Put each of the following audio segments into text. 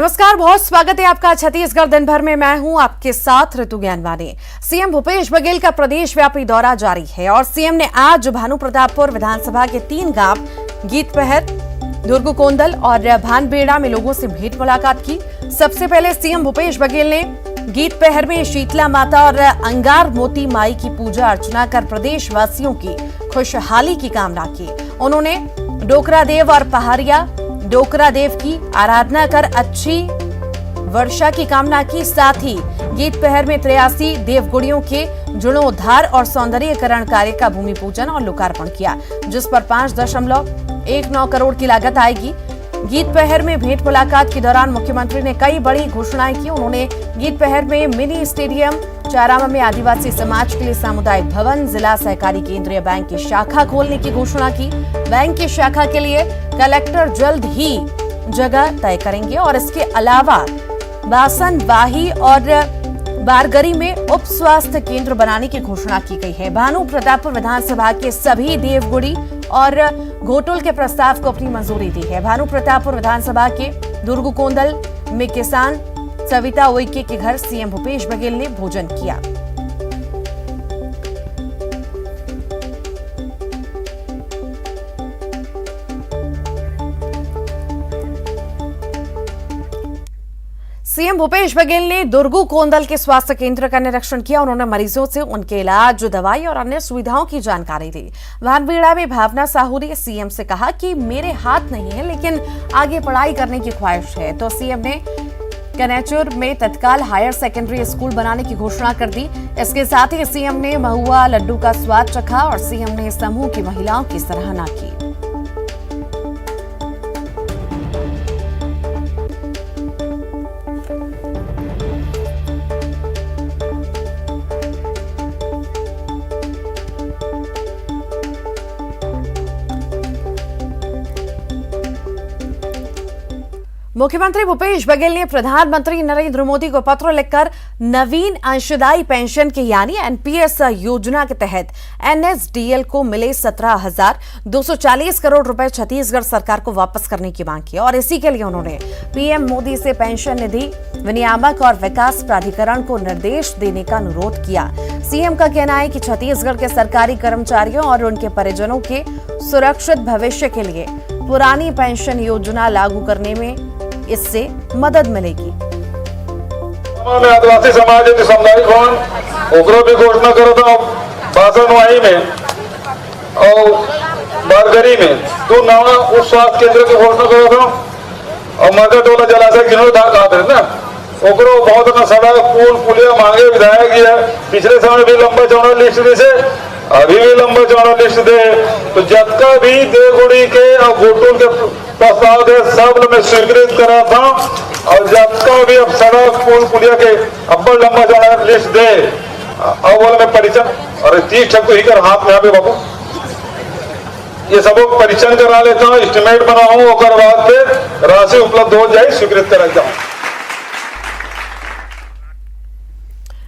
नमस्कार, बहुत स्वागत है आपका छत्तीसगढ़ दिन भर में। मैं हूं आपके साथ ऋतु ज्ञानवानी। सीएम भूपेश बघेल का प्रदेश व्यापी दौरा जारी है और सीएम ने आज भानुप्रतापपुर विधानसभा के 3 गांव गीतपहर, दुर्गुकोंदल और भानबेड़ा में लोगों से भेंट मुलाकात की। सबसे पहले सीएम भूपेश बघेल ने गीतपहर में शीतला माता और अंगार मोती माई की पूजा अर्चना कर प्रदेश वासियों की खुशहाली की कामना की। उन्होंने डोकरा देव और पहाड़िया डोकरा देव की आराधना कर अच्छी वर्षा की कामना की। साथ ही गीतपहर में 83 देवगुड़ियों के जीर्णोद्धार और सौंदर्यीकरण कार्य का भूमि पूजन और लोकार्पण किया, जिस पर 5.19 करोड़ की लागत आएगी। गीतपहर में भेंट मुलाकात के दौरान मुख्यमंत्री ने कई बड़ी घोषणाएं की। उन्होंने गीतपहर में मिनी स्टेडियम, चारामा में आदिवासी समाज के लिए सामुदायिक भवन, जिला सहकारी केंद्रीय बैंक की शाखा खोलने की घोषणा की। बैंक की शाखा के लिए कलेक्टर जल्द ही जगह तय करेंगे और इसके अलावा बासन, वाही और बारगरी में उप स्वास्थ्य केंद्र बनाने की घोषणा की गई है। भानुप्रतापपुर विधानसभा के सभी देवगुड़ी और घोटुल के प्रस्ताव को अपनी मंजूरी दी है। भानुप्रतापपुर विधानसभा के दुर्गुकोंदल में किसान सविता उइके के घर सीएम भूपेश बघेल ने भोजन किया। सीएम भूपेश बघेल ने दुर्गुकोंदल के स्वास्थ्य केंद्र का निरीक्षण किया। उन्होंने मरीजों से उनके इलाज, दवाई और अन्य सुविधाओं की जानकारी ली। भानबेड़ा में भावना साहू ने सीएम से कहा कि मेरे हाथ नहीं है, लेकिन आगे पढ़ाई करने की ख्वाहिश है, तो सीएम ने कनेचुर में तत्काल हायर सेकेंडरी स्कूल बनाने की घोषणा कर दी। इसके साथ ही सीएम ने महुआ लड्डू का स्वाद चखा और सीएम ने समूह की महिलाओं की सराहना की। मुख्यमंत्री भूपेश बघेल ने प्रधानमंत्री नरेंद्र मोदी को पत्र लिखकर नवीन अंशदायी पेंशन के यानी एनपीएस योजना के तहत एनएसडीएल को मिले 17,240 करोड़ रुपए छत्तीसगढ़ सरकार को वापस करने की मांग की और इसी के लिए उन्होंने पीएम मोदी से पेंशन निधि विनियामक और विकास प्राधिकरण को निर्देश देने का अनुरोध किया। सीएम का कहना है कि छत्तीसगढ़ के सरकारी कर्मचारियों और उनके परिजनों के सुरक्षित भविष्य के लिए पुरानी पेंशन योजना लागू करने में इससे मदद मिलेगी। आदिवासी समाज के सामुदायिक भवन ओकरो भी घोषणा करो था बासनवाही में और बारगरी में 2 नवा उप स्वास्थ्य केंद्र की घोषणा करो था और मगरटोला जलाशय जीर्णोद्धार कहा थे ना, ओकरो बहुत ना सड़क, पुल, पुलिया मांगे विधायक की है। पिछले समय भी लंबा चौड़ा लिस्ट दी से, अभी भी लंबा चौड़ा लिस्ट दे, तो जबका भी देवगुड़ी के और घोटुल के प्रस्ताव दे सब में स्वीकृत करा था और जबका भी अब सड़क, पुल, पुलिया के अब्बल लंबा चौड़ा लिस्ट दे और बोले मैं परीक्षण और 30 ठक ही कर हाथ में आवे बाबू, ये सब परीक्षण करा लेता हूँ, एस्टिमेट बनाऊं और बाद पे राशि उपलब्ध हो जाए, स्वीकृत करा जाऊं।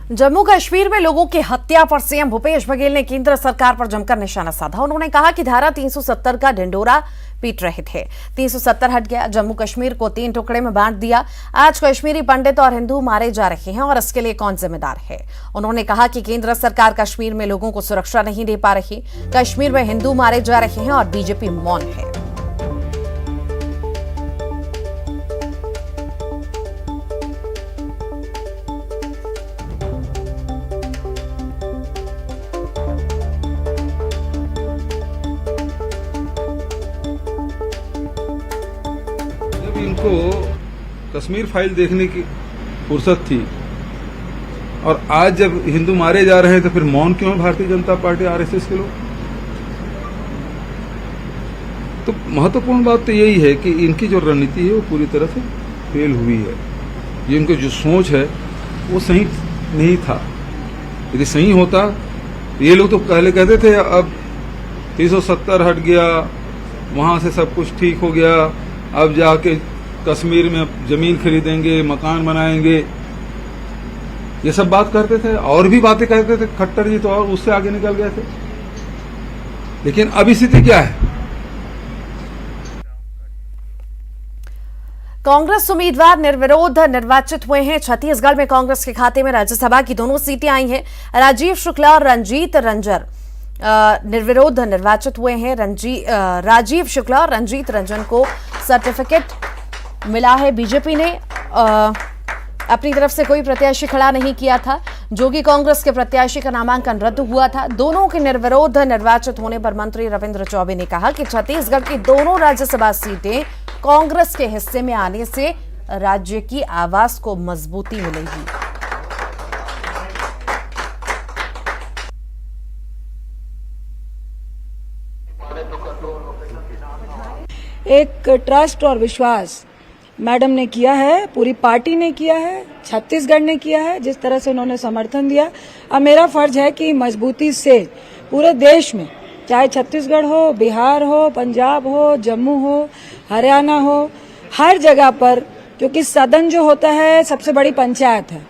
जम्मू कश्मीर में लोगों की हत्या पर सीएम भूपेश बघेल ने केंद्र सरकार पर जमकर निशाना साधा। उन्होंने कहा कि धारा 370 का ढिंडोरा पीट रहे थे। 370 हट गया, जम्मू कश्मीर को 3 टुकड़े में बांट दिया। आज कश्मीरी पंडित और हिंदू मारे जा रहे हैं और इसके लिए कौन जिम्मेदार है। उन्होंने कहा कि केंद्र सरकार कश्मीर में लोगों को सुरक्षा नहीं दे पा रही, कश्मीर में हिंदू मारे जा रहे हैं और बीजेपी मौन है। इनको कश्मीर फाइल देखने की फुर्सत थी और आज जब हिंदू मारे जा रहे हैं तो फिर मौन क्यों है भारतीय जनता पार्टी, आरएसएस के लोग। तो महत्वपूर्ण बात तो यही है कि इनकी जो रणनीति है वो पूरी तरह से फेल हुई है। ये इनकी जो सोच है वो सही नहीं था। यदि सही होता ये लोग तो पहले कहते थे अब 370 हट गया, वहां से सब कुछ ठीक हो गया, अब जाके कश्मीर में जमीन खरीदेंगे, मकान बनाएंगे, ये सब बात करते थे और भी बातें करते थे। खट्टर जी तो और उससे आगे निकल गए थे। लेकिन अब स्थिति क्या है? कांग्रेस उम्मीदवार निर्विरोध निर्वाचित हुए हैं। छत्तीसगढ़ में कांग्रेस के खाते में राज्यसभा की दोनों सीटें आई हैं। राजीव शुक्ला और रंजीत रंजन निर्विरोध निर्वाचित हुए हैं। राजीव शुक्ला और रंजीत रंजन को सर्टिफिकेट मिला है। बीजेपी ने अपनी तरफ से कोई प्रत्याशी खड़ा नहीं किया था, जो कि कांग्रेस के प्रत्याशी का नामांकन रद्द हुआ था। दोनों के निर्विरोध निर्वाचित होने पर मंत्री रविंद्र चौबे ने कहा कि छत्तीसगढ़ की दोनों राज्यसभा सीटें कांग्रेस के हिस्से में आने से राज्य की आवाज को मजबूती मिलेगी। एक ट्रस्ट और विश्वास मैडम ने किया है, पूरी पार्टी ने किया है, छत्तीसगढ़ ने किया है। जिस तरह से उन्होंने समर्थन दिया, अब मेरा फर्ज है कि मजबूती से पूरे देश में, चाहे छत्तीसगढ़ हो, बिहार हो, पंजाब हो, जम्मू हो, हरियाणा हो, हर जगह पर, क्योंकि सदन जो होता है सबसे बड़ी पंचायत है।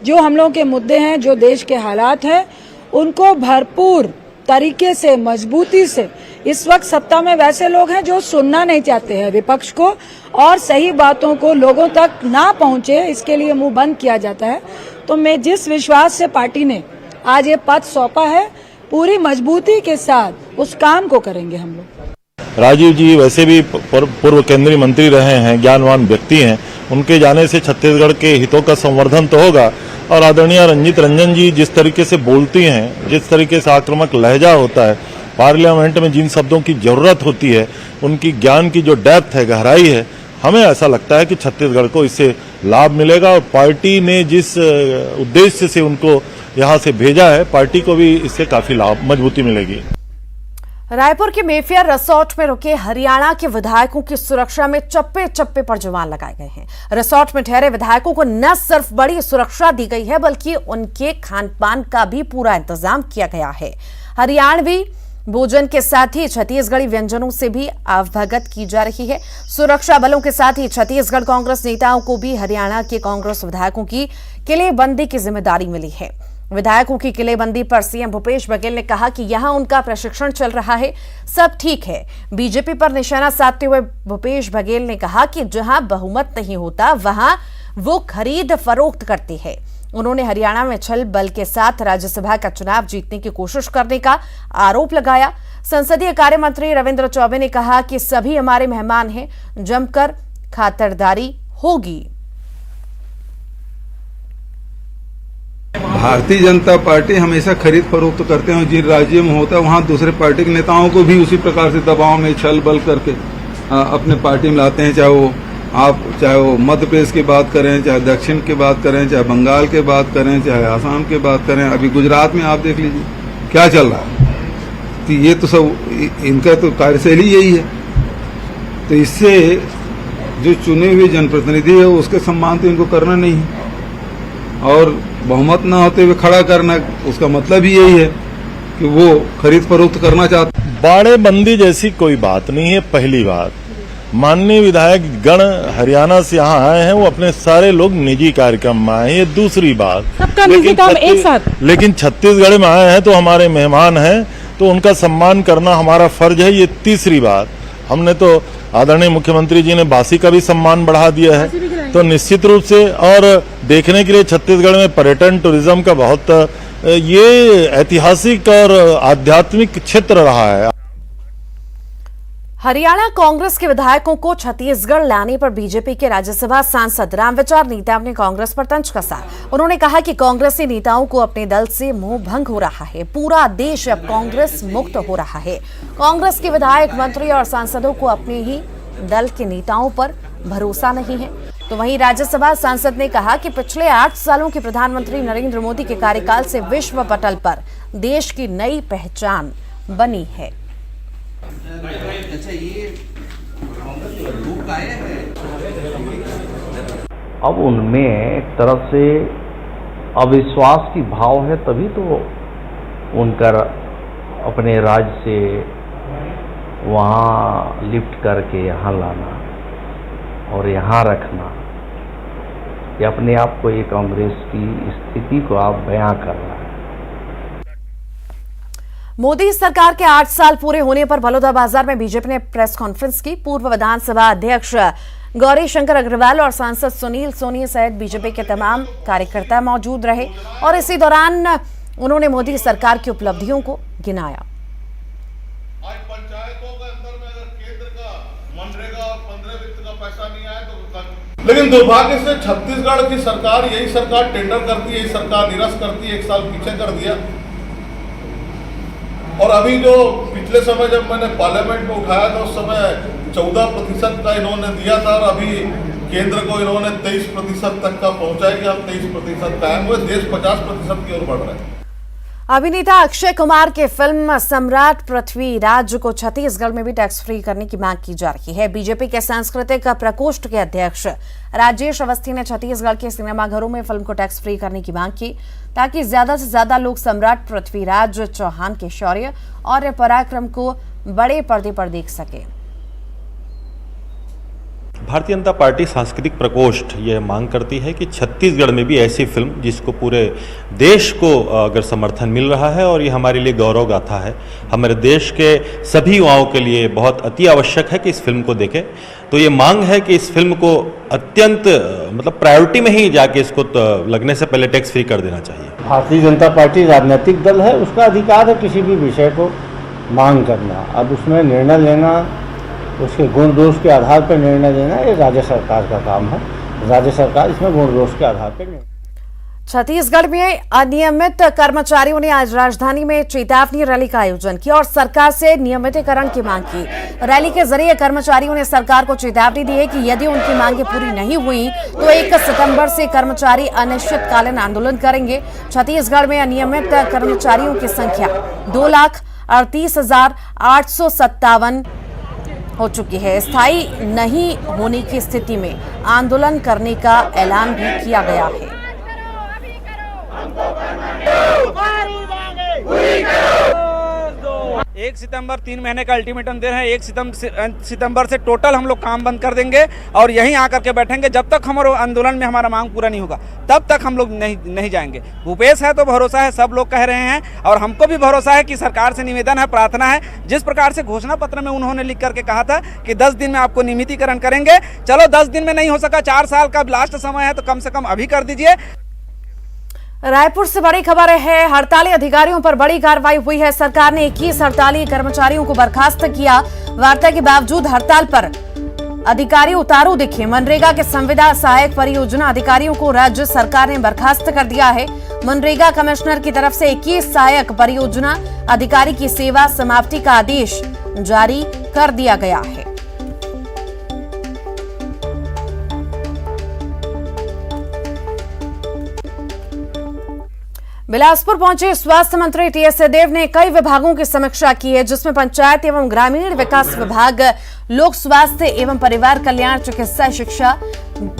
जो हम लोगों के मुद्दे हैं, जो देश के हालात हैं, उनको भरपूर तरीके से, मजबूती से, इस वक्त सत्ता में वैसे लोग हैं जो सुनना नहीं चाहते हैं विपक्ष को, और सही बातों को लोगों तक ना पहुंचे, इसके लिए मुंह बंद किया जाता है। तो मैं जिस विश्वास से पार्टी ने आज ये पद सौंपा है, पूरी मजबूती के साथ उस काम को करेंगे हम लोग। राजीव जी वैसे भी पूर्व केंद्रीय मंत्री रहे हैं, ज्ञानवान व्यक्ति हैं। उनके जाने से छत्तीसगढ़ के हितों का संवर्धन तो होगा, और आदरणीय रंजीत रंजन जी जिस तरीके से बोलती हैं, जिस तरीके से आक्रामक लहजा होता है, पार्लियामेंट में जिन शब्दों की जरूरत होती है, उनकी ज्ञान की जो डेप्थ है, गहराई है, हमें ऐसा लगता है कि छत्तीसगढ़ को इससे लाभ मिलेगा। और पार्टी ने जिस उद्देश्य से उनको यहाँ से भेजा है, पार्टी को भी इससे काफी लाभ, मजबूती मिलेगी। रायपुर के मेफेयर रिसोर्ट में रुके हरियाणा के विधायकों की सुरक्षा में चप्पे चप्पे पर जवान लगाए गए हैं। रिसोर्ट में ठहरे विधायकों को न सिर्फ बड़ी सुरक्षा दी गई है, बल्कि उनके खान पान का भी पूरा इंतजाम किया गया है। हरियाणवी भोजन के साथ ही छत्तीसगढ़ी व्यंजनों से भी अवगत की जा रही है। सुरक्षा बलों के साथ ही छत्तीसगढ़ कांग्रेस नेताओं को भी हरियाणा के कांग्रेस विधायकों की किलेबंदी की जिम्मेदारी मिली है। विधायकों की किलेबंदी पर सीएम भूपेश बघेल ने कहा कि यहां उनका प्रशिक्षण चल रहा है, सब ठीक है। बीजेपी पर निशाना साधते हुए भूपेश बघेल ने कहा कि जहां बहुमत नहीं होता, वहां वो खरीद फरोख्त करते हैं। उन्होंने हरियाणा में छल बल के साथ राज्यसभा का चुनाव जीतने की कोशिश करने का आरोप लगाया। संसदीय कार्य मंत्री रविंद्र चौबे ने कहा कि सभी हमारे मेहमान हैं, जमकर खातिरदारी होगी। भारतीय जनता पार्टी हमेशा खरीद फरोख्त करते हैं। जिन राज्यों में होता है वहां दूसरे पार्टी के नेताओं को भी उसी प्रकार से दबाव में छल बल करके अपने पार्टी में लाते हैं। चाहे वो मध्य प्रदेश की बात करें, चाहे दक्षिण की बात करें, चाहे बंगाल की बात करें, चाहे आसाम की बात करें, अभी गुजरात में आप देख लीजिए क्या चल रहा है। तो ये तो सब इनका तो कार्यशैली यही है। तो इससे जो चुने हुए जनप्रतिनिधि है उसके सम्मान तो इनको करना नहीं है, और बहुमत न होते हुए खड़ा करना, उसका मतलब ही यही है कि वो खरीद फरोख्त करना चाहते। बाड़ेबंदी जैसी कोई बात नहीं है। पहली बात, माननीय विधायक गण हरियाणा से यहाँ आए हैं, वो अपने सारे लोग निजी कार्यक्रम में आए हैं। ये दूसरी बात, सबका निजी काम एक साथ। लेकिन छत्तीसगढ़ में आए हैं तो हमारे मेहमान हैं, तो उनका सम्मान करना हमारा फर्ज है। ये तीसरी बात, हमने तो आदरणीय मुख्यमंत्री जी ने बासी का भी सम्मान बढ़ा दिया है, तो निश्चित रूप से, और देखने के लिए छत्तीसगढ़ में पर्यटन टूरिज्म का बहुत ये ऐतिहासिक और आध्यात्मिक क्षेत्र रहा है। हरियाणा कांग्रेस के विधायकों को छत्तीसगढ़ लाने पर बीजेपी के राज्यसभा सांसद रामविचार नेताम ने कांग्रेस पर तंज कसा। उन्होंने कहा कि कांग्रेसी नेताओं को अपने दल से मोह भंग हो रहा है। पूरा देश अब कांग्रेस मुक्त हो रहा है। कांग्रेस के विधायक, मंत्री और सांसदों को अपने ही दल के नेताओं पर भरोसा नहीं है। तो वहीं राज्यसभा सांसद ने कहा कि पिछले 8 सालों के प्रधानमंत्री नरेंद्र मोदी के कार्यकाल से विश्व पटल पर देश की नई पहचान बनी है। अब उनमें एक तरफ से अविश्वास की भाव है, तभी तो उनका अपने राज्य से वहाँ लिफ्ट करके यहाँ लाना और यहाँ रखना, ये अपने आप को ये कांग्रेस की स्थिति को आप बयां कर रहा है। मोदी सरकार के 8 साल पूरे होने पर बलौदाबाजार में बीजेपी ने प्रेस कॉन्फ्रेंस की। पूर्व विधानसभा अध्यक्ष गौरी शंकर अग्रवाल और सांसद सुनील सोनी सहित बीजेपी के तमाम कार्यकर्ता मौजूद रहे और इसी दौरान उन्होंने मोदी सरकार की उपलब्धियों को गिनाया। आज पंचायतों के अंदर में अगर केंद्र का मनरेगा और 15 वित्त का पैसा नहीं आया तो, लेकिन दुर्भाग्य से छत्तीसगढ़ की सरकार, यही सरकार टेंडर करती है, यही सरकार निरस्त करती है, 1 साल पीछे कर दिया। और अभी जो पिछले समय जब मैंने पार्लियामेंट में उठाया था उस समय 14% का इन्होंने दिया था और अभी केंद्र को इन्होंने 23% तक का पहुंचाया कि हम 23% कायम हुए, देश 50% की ओर बढ़ रहा है। अभिनेता अक्षय कुमार के फिल्म सम्राट पृथ्वीराज को छत्तीसगढ़ में भी टैक्स फ्री करने की मांग की जा रही है। बीजेपी के सांस्कृतिक प्रकोष्ठ के अध्यक्ष राजेश अवस्थी ने छत्तीसगढ़ के सिनेमाघरों में फिल्म को टैक्स फ्री करने की मांग की ताकि ज्यादा से ज्यादा लोग सम्राट पृथ्वीराज चौहान के शौर्य और पराक्रम को बड़े पर्दे पर देख सके। भारतीय जनता पार्टी सांस्कृतिक प्रकोष्ठ यह मांग करती है कि छत्तीसगढ़ में भी ऐसी फिल्म जिसको पूरे देश को अगर समर्थन मिल रहा है, और ये हमारे लिए गौरव गाथा है, हमारे देश के सभी युवाओं के लिए बहुत अति आवश्यक है कि इस फिल्म को देखें। तो ये मांग है कि इस फिल्म को अत्यंत प्रायोरिटी में ही जाके इसको लगने से पहले टैक्स फ्री कर देना चाहिए। भारतीय जनता पार्टी राजनीतिक दल है, उसका अधिकार है किसी भी विषय को मांग करना। अब उसमें निर्णय लेना, उसके गुण दोष के आधार पर निर्णय लेना, ये राज्य सरकार का काम है। राज्य सरकार इसमें गुण दोष के आधार पर निर्णय। छत्तीसगढ़ में अनियमित कर्मचारियों ने आज राजधानी में चेतावनी रैली का आयोजन किया और सरकार से नियमितीकरण की मांग की। रैली के जरिए कर्मचारियों ने सरकार को चेतावनी दी है कि यदि उनकी मांगें पूरी नहीं हुई तो 1 सितंबर से कर्मचारी अनिश्चितकालीन आंदोलन करेंगे। छत्तीसगढ़ में अनियमित कर्मचारियों की संख्या 2,38,857 हो चुकी है। स्थायी नहीं होने की स्थिति में आंदोलन करने का ऐलान भी किया गया है। 1 सितंबर 3 महीने का अल्टीमेटम दे रहे हैं। 1 सितंबर से टोटल हम लोग काम बंद कर देंगे और यहीं आकर के बैठेंगे। जब तक हमारे आंदोलन में हमारा मांग पूरा नहीं होगा तब तक हम लोग नहीं जाएंगे। भूपेश है तो भरोसा है, सब लोग कह रहे हैं, और हमको भी भरोसा है कि सरकार से निवेदन है, प्रार्थना है। जिस प्रकार से घोषणा पत्र में उन्होंने लिख करके कहा था कि 10 दिन में आपको नियमितीकरण करेंगे, चलो 10 दिन में नहीं हो सका, 4 साल का लास्ट समय है तो कम से कम अभी कर दीजिए। रायपुर से बड़ी खबर है, हड़ताली अधिकारियों पर बड़ी कार्रवाई हुई है। सरकार ने 21 हड़ताली कर्मचारियों को बर्खास्त किया। वार्ता के बावजूद हड़ताल पर अधिकारी उतारू दिखे। मनरेगा के संविदा सहायक परियोजना अधिकारियों को राज्य सरकार ने बर्खास्त कर दिया है। मनरेगा कमिश्नर की तरफ से 21 सहायक परियोजना अधिकारी की सेवा समाप्ति का आदेश जारी कर दिया गया है। बिलासपुर पहुंचे स्वास्थ्य मंत्री टीएस सिंहदेव ने कई विभागों की समीक्षा की है, जिसमें पंचायत एवं ग्रामीण विकास विभाग, लोक स्वास्थ्य एवं परिवार कल्याण, चिकित्सा शिक्षा,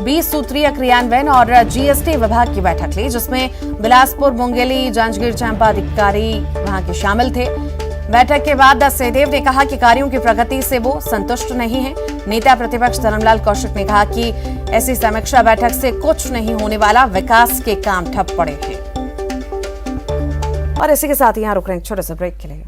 20 सूत्रीय क्रियान्वयन और जीएसटी विभाग की बैठक ली, जिसमें बिलासपुर, मुंगेली, जांजगीर चांपा अधिकारी वहां के शामिल थे। बैठक के बाद सिंहदेव ने कहा कि कार्यों की प्रगति से वो संतुष्ट नहीं है। नेता प्रतिपक्ष धर्मलाल कौशिक ने कहा कि ऐसी समीक्षा बैठक से कुछ नहीं होने वाला, विकास के काम ठप पड़े हैं। और इसी के साथ यहाँ रुक रहे हैं छोटे से ब्रेक के लिए।